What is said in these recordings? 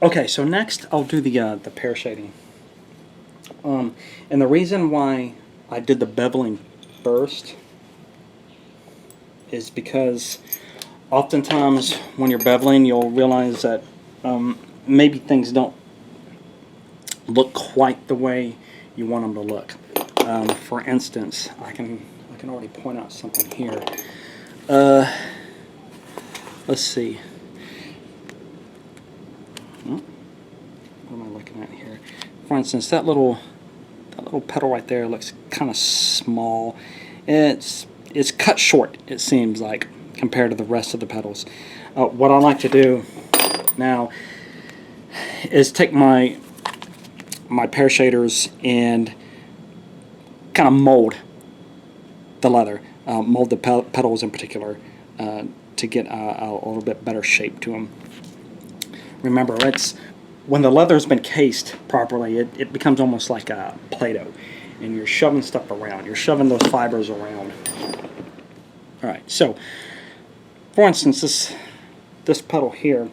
Okay, so next I'll do the pear shading. And the reason why I did the beveling first is because oftentimes when you're beveling, you'll realize that maybe things don't look quite the way you want them to look. For instance, I can already point out something here. Let's see. What am I looking at here? For instance, that little petal right there looks kind of small. It's cut short, it seems like, compared to the rest of the petals. What I like to do now is take my pear shaders and kind of mold the leather, mold the petals in particular, to get a little bit better shape to them. Remember, when the leather's been cased properly, it becomes almost like a Play-Doh, and you're shoving stuff around. You're shoving those fibers around. All right, so for instance, this petal here,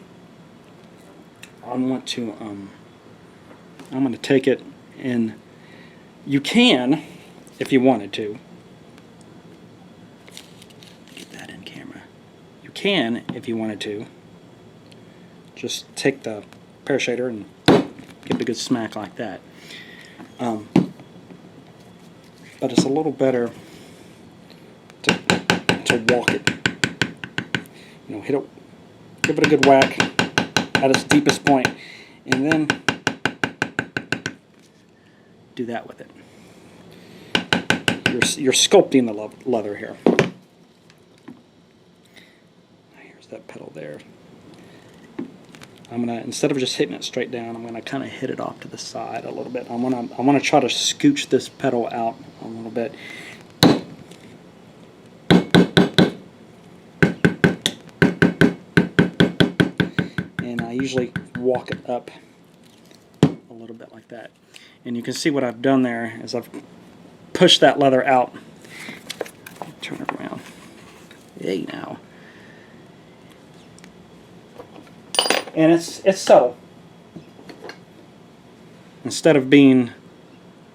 I'm going to take it, and you can, if you wanted to, get that in camera. You can, if you wanted to, just take the pear shader and give it a good smack like that. But it's a little better to walk it. You know, hit it, give it a good whack at its deepest point, and then do that with it. You're sculpting the leather here. Here's that petal there. I'm gonna, instead of just hitting it straight down, I'm gonna kind of hit it off to the side a little bit. I wanna try to scooch this petal out a little bit. And I usually walk it up a little bit like that. And you can see what I've done there is I've pushed that leather out. Turn it around. Hey now. And it's subtle. Instead of being,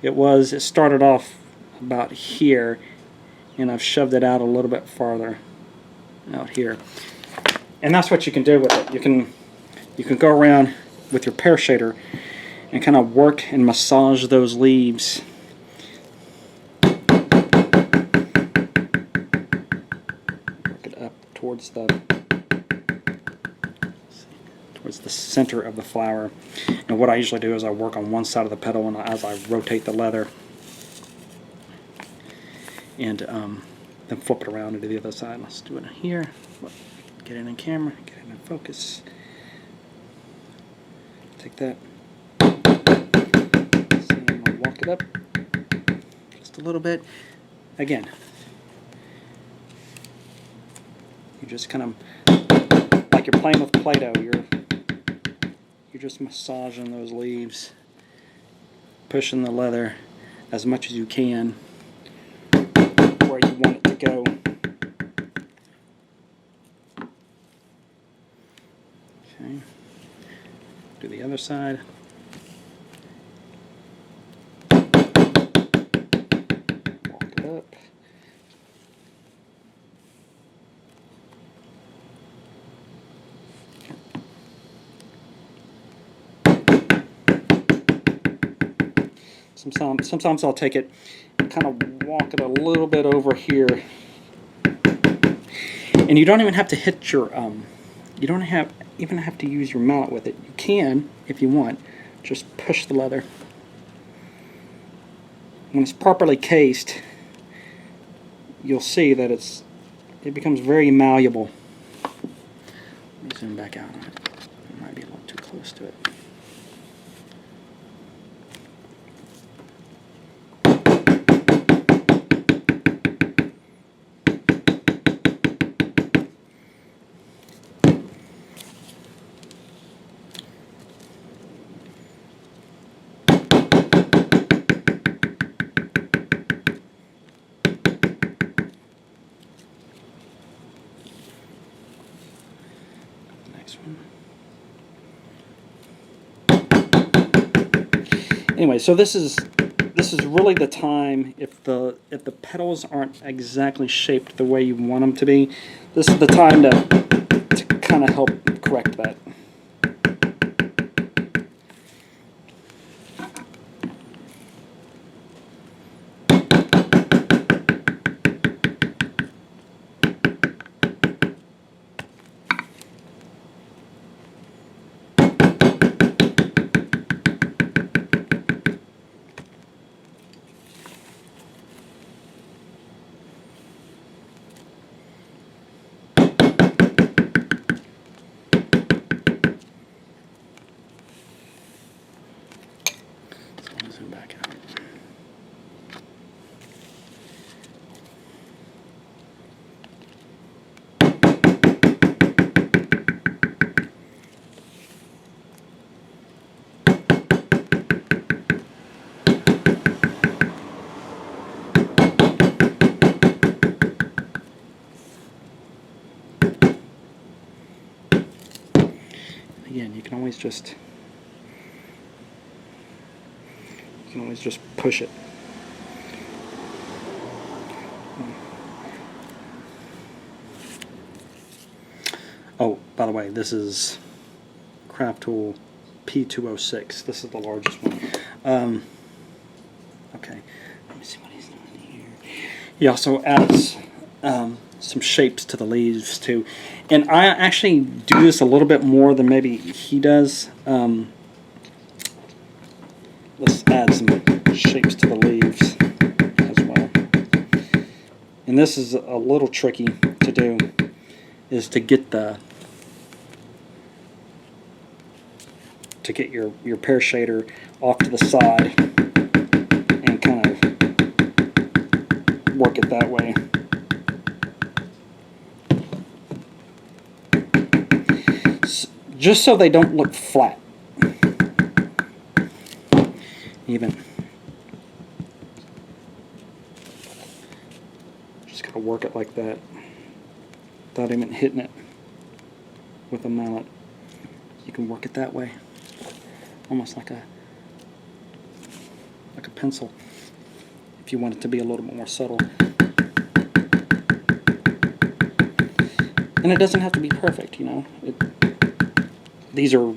it started off about here, and I've shoved it out a little bit farther out here. And that's what you can do with it. You can go around with your pear shader and kind of work and massage those leaves. Work it up towards the center of the flower. And what I usually do is I work on one side of the petal, and as I rotate the leather, and then flip it around into the other side. Let's do it here. Get it in camera, get it in focus. Take that. See, I'm going to walk it up just a little bit. Again, you just kind of, like you're playing with Play-Doh, you're just massaging those leaves, pushing the leather as much as you can where you want it to go. Okay. Do the other side. Walk it up. Sometimes I'll take it and kind of walk it a little bit over here, and you don't even have to hit your you don't even have to use your mallet with it. You can, if you want, just push the leather. When it's properly cased, you'll see that it becomes very malleable. Let me zoom back out on it. It might be a little too close to it. Next one. Anyway, so this is really the time, if the petals aren't exactly shaped the way you want them to be, this is the time to kind of help correct that. Zoom back out. Again, you can always just push it. Oh, by the way, this is Craft Tool P206. This is the largest one. Okay, let me see what he's doing here. He also adds some shapes to the leaves too, and I actually do this a little bit more than maybe he does. Let's add some shapes to the leaves as well. And this is a little tricky to do, is to get your Pear Shader off to the side and kind of work it that way. Just so they don't look flat. Even. Just gotta work it like that without even hitting it with a mallet. You can work it that way, almost like a pencil, if you want it to be a little bit more subtle. And it doesn't have to be perfect, you know. These are,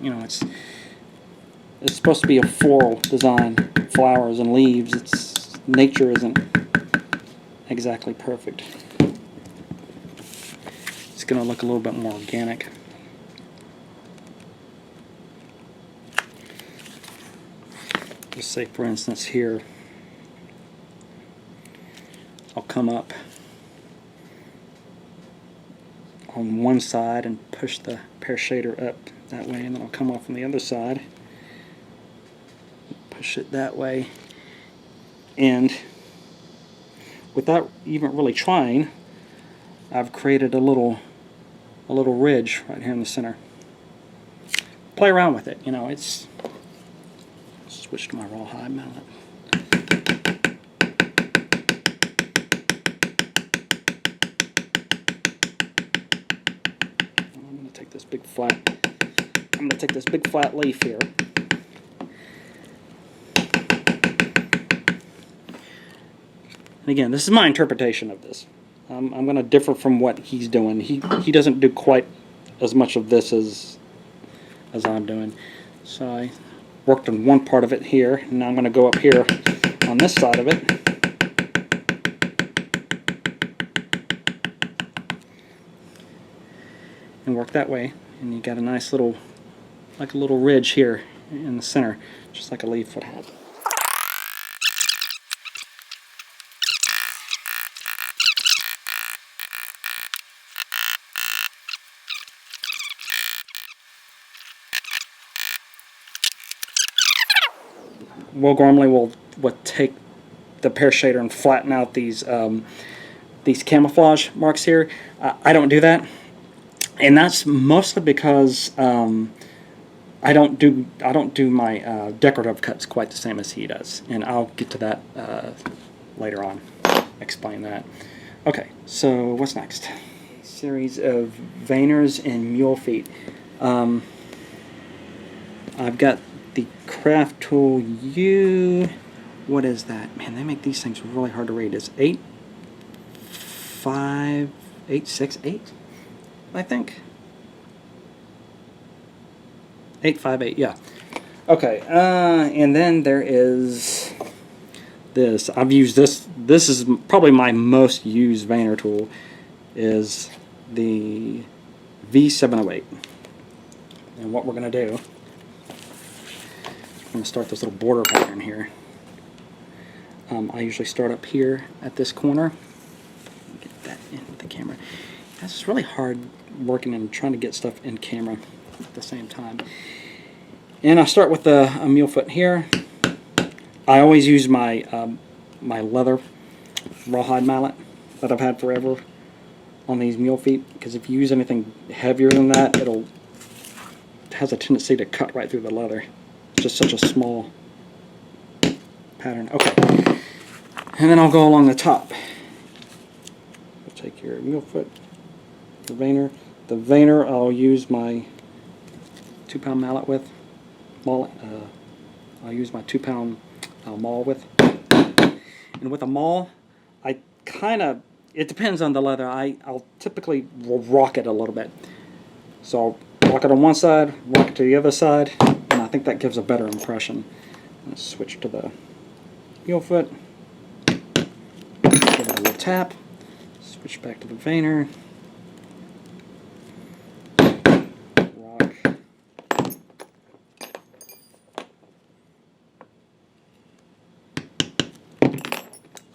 you know, it's supposed to be a floral design, flowers and leaves. Nature isn't exactly perfect. It's going to look a little bit more organic. Just say, for instance, here, I'll come up on one side and push the Pear Shader up that way, and then I'll come off on the other side, push it that way, and without even really trying, I've created a little ridge right here in the center. Play around with it, you know. It's switch to my rawhide mallet. I'm going to take this big flat leaf here. And again, this is my interpretation of this. I'm going to differ from what he's doing. He doesn't do quite as much of this as I'm doing. So I worked on one part of it here, and now I'm going to go up here on this side of it. And work that way, and you got a nice little, like a little ridge here in the center, just like a leaf would have. Ghormley will take the Pear Shader and flatten out these camouflage marks here. I don't do that, and that's mostly because I don't do my decorative cuts quite the same as he does, and I'll get to that later on. Explain that. Okay, so what's next? Series of veiners and mule feet. I've got the craft tool what is that? Man, they make these things really hard to read. It's 85868, I think. 858, yeah. Okay, and then there is this. I've used this. This is probably my most used veiner tool, is the V708. And what we're going to do, I'm going to start this little border pattern here. I usually start up here at this corner. Get that in with the camera. It's really hard working and trying to get stuff in camera at the same time. And I start with a mule foot here. I always use my my leather rawhide mallet that I've had forever on these mule feet, because if you use anything heavier than that, it has a tendency to cut right through the leather. It's just such a small pattern. Okay, and then I'll go along the top. I'll take your mule foot, the veiner. The veiner I'll use my 2-pound mallet with. I'll use my 2-pound maul with. And with a maul, it depends on the leather. I'll typically rock it a little bit. So I'll rock it on one side, rock it to the other side, and I think that gives a better impression. Let's switch to the mule foot. Give it a little tap. Switch back to the veiner. Rock.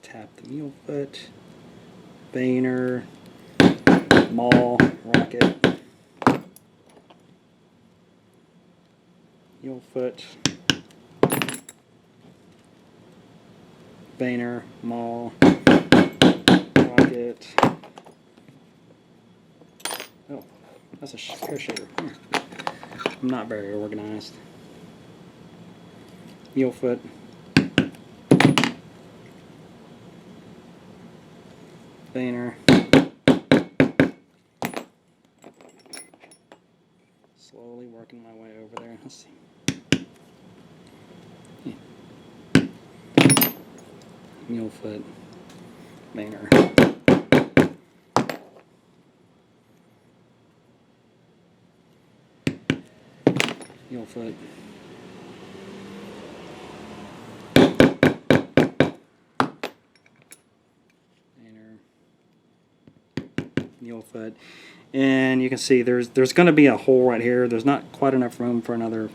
Tap the mule foot. Veiner. Maul. Rock it. Mule foot. Veiner. Maul. Rocket. Oh, that's a Pear Shader. I'm not very organized. Mule foot. Veiner. Slowly working my way over there. Let's see. Mule foot. Veiner. Mule foot. Veiner. Mule foot. And you can see there's going to be a hole right here. There's not quite enough room for another,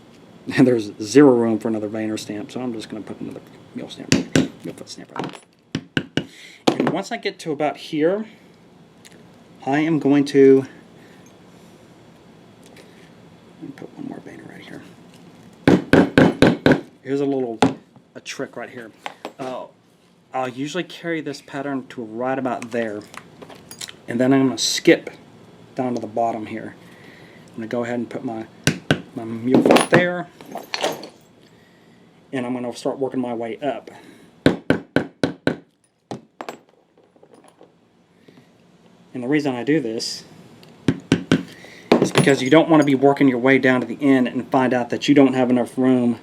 and there's zero room for another veiner stamp, so I'm just going to put another mule foot stamp right there. And once I get to about here, I am going to put one more veiner right here. Here's a trick right here. I'll usually carry this pattern to right about there, and then I'm going to skip down to the bottom here. I'm going to go ahead and put my mule foot there, and I'm going to start working my way up. And the reason I do this is because you don't want to be working your way down to the end and find out that you don't have enough room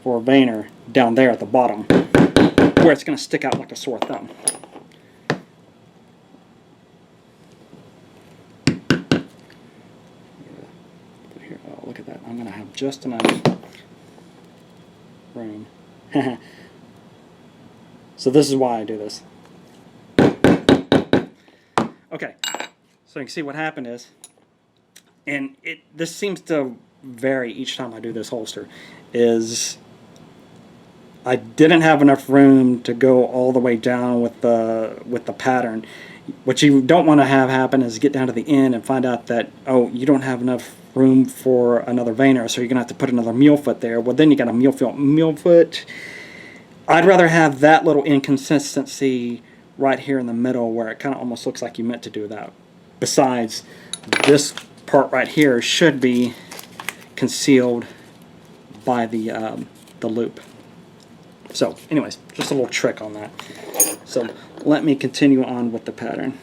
for a veiner down there at the bottom, where it's going to stick out like a sore thumb. Here, oh, look at that. I'm going to have just enough room. So this is why I do this. Okay, so you can see what happened is, and this seems to vary each time I do this holster, is I didn't have enough room to go all the way down with the pattern. What you don't want to have happen is get down to the end and find out that, oh, you don't have enough room for another veiner, so you're going to have to put another mule foot there. Well, then you got a mule foot. I'd rather have that little inconsistency right here in the middle, where it kind of almost looks like you meant to do that. Besides, this part right here should be concealed by the loop. So anyways, just a little trick on that. So let me continue on with the pattern.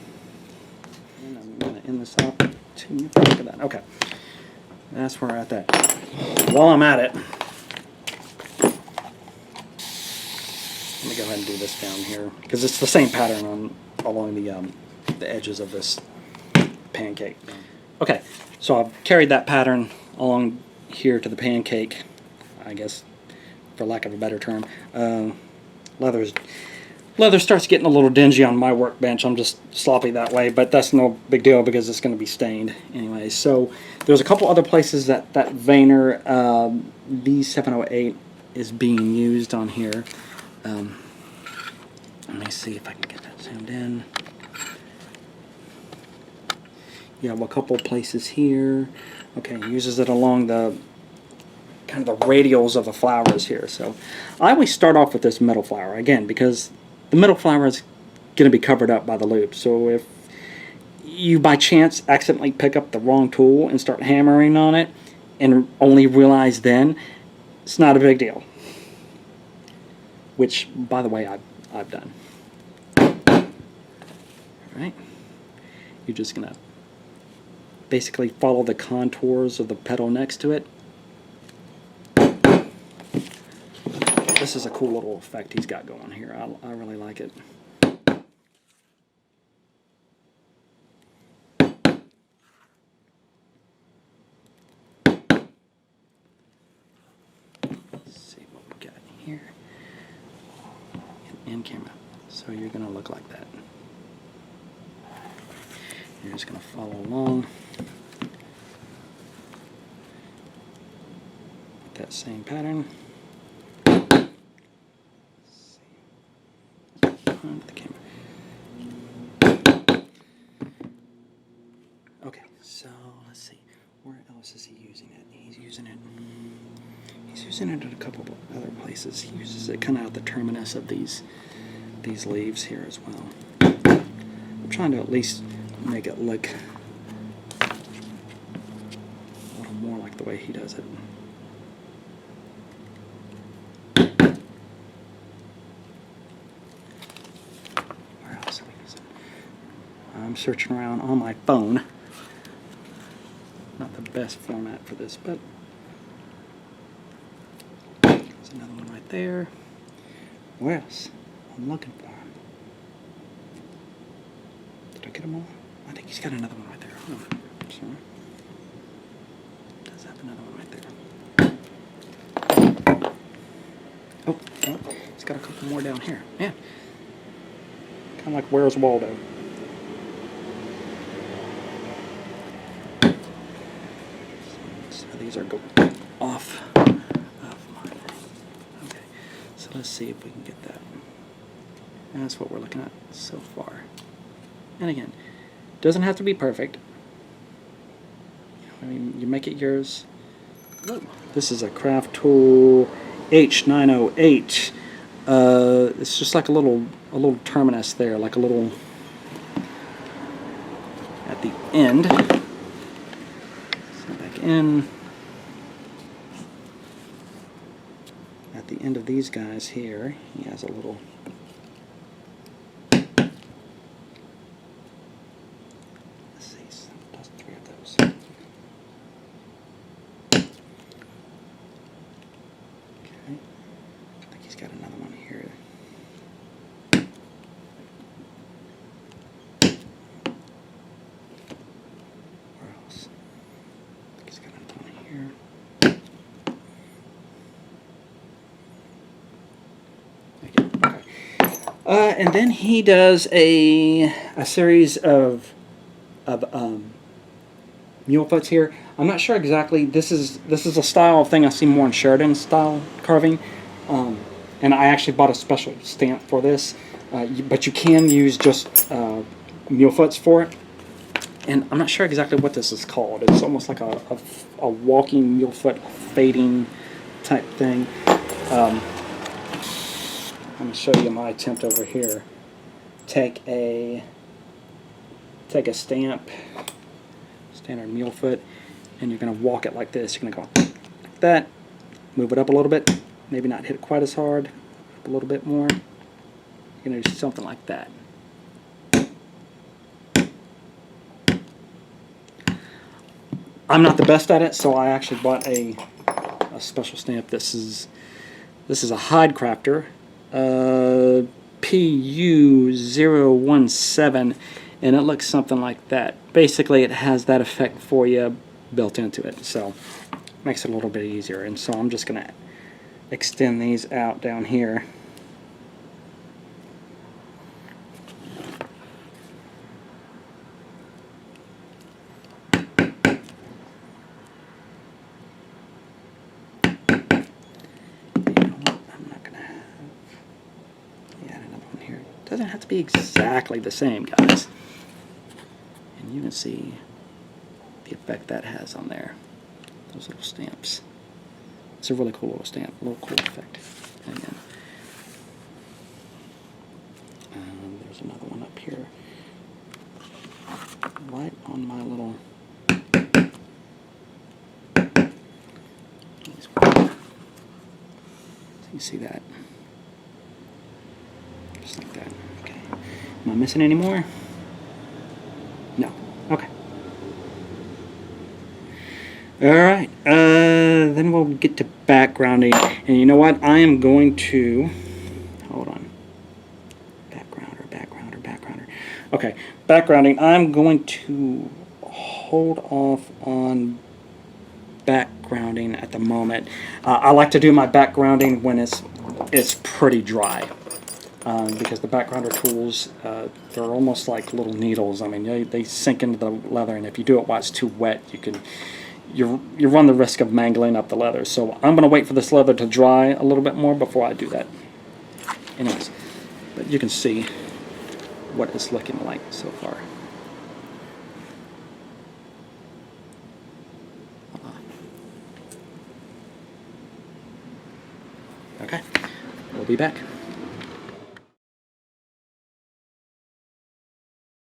And I'm going to end this off. Look at that. Okay, that's where we're at that. While I'm at it, go ahead and do this down here because it's the same pattern along the edges of this pancake. Okay, so I've carried that pattern along here to the pancake, I guess, for lack of a better term. Leather starts getting a little dingy on my workbench. I'm just sloppy that way, but that's no big deal because it's going to be stained anyway. So there's a couple other places that Vayner V708 is being used on here. Let me see if I can get that zoomed in. You have a couple places here. Okay, uses it along the kind of the radials of the flowers here. So I always start off with this middle flower again because the middle flower is going to be covered up by the loop. So if you by chance accidentally pick up the wrong tool and start hammering on it and only realize then, it's not a big deal. Which, by the way, I've done. Alright. You're just going to basically follow the contours of the petal next to it. This is a cool little effect he's got going here. I really like it. Let's see what we got here. In camera. So you're going to look like that. You're just going to follow along with that same pattern. The camera. Okay, so let's see. Where else is he using it? He's using it at a couple of other places. He uses it kind of at the terminus of these leaves here as well. I'm trying to at least make it look a little more like the way he does it. I'm searching around on my phone. Not the best format for this, but there's another one right there. Where else? I'm looking for him. Did I get them all? I think he's got another one right there. Oh, sorry. Does have another one right there. Oh, he's got a couple more down here. Man, kind of like Where's Waldo? These are going off of my thing. Okay, so let's see if we can get that. And that's what we're looking at so far. And again, doesn't have to be perfect. I mean, you make it yours. This is a craft tool H908. It's just like a little terminus there, like a little at the end. So back in. At the end of these guys here, he has a little. Let's see, so does 3 of those. Okay, I think he's got another one here. Where else? I think he's got another one here. And then he does a series of Mule Foots here. I'm not sure exactly. This is a style of thing I see more in Sheridan style carving, and I actually bought a special stamp for this. But you can use just Mule Foots for it. And I'm not sure exactly what this is called. It's almost like a walking Mule Foot fading type thing. Let me show you my attempt over here. Take a stamp, standard Mule Foot, and you're going to walk it like this. You're going to go like that, move it up a little bit, maybe not hit it quite as hard, up a little bit more. You're going to do something like that. I'm not the best at it, so I actually bought a special stamp. This is a hide crafter. PU017, and it looks something like that. Basically, it has that effect for you built into it, so makes it a little bit easier. And so I'm just going to extend these out down here. Doesn't have to be exactly the same, guys. And you can see the effect that has on there. Those little stamps. It's a really cool little stamp, a little cool effect. And then there's another one up here, right on my little. So you see that? Just like that. Okay. Am I missing any more? No. Okay. Alright. Then we'll get to backgrounding. And you know what? I am going to... Hold on. Backgrounder. Okay. Backgrounding. I'm going to hold off on backgrounding at the moment. I like to do my backgrounding when it's pretty dry. Because the backgrounder tools, they're almost like little needles. I mean, they sink into the leather, and if you do it while it's too wet, you run the risk of mangling up the leather. So I'm going to wait for this leather to dry a little bit more before I do that. Anyways, but you can see what it's looking like so far. Okay, we'll be back.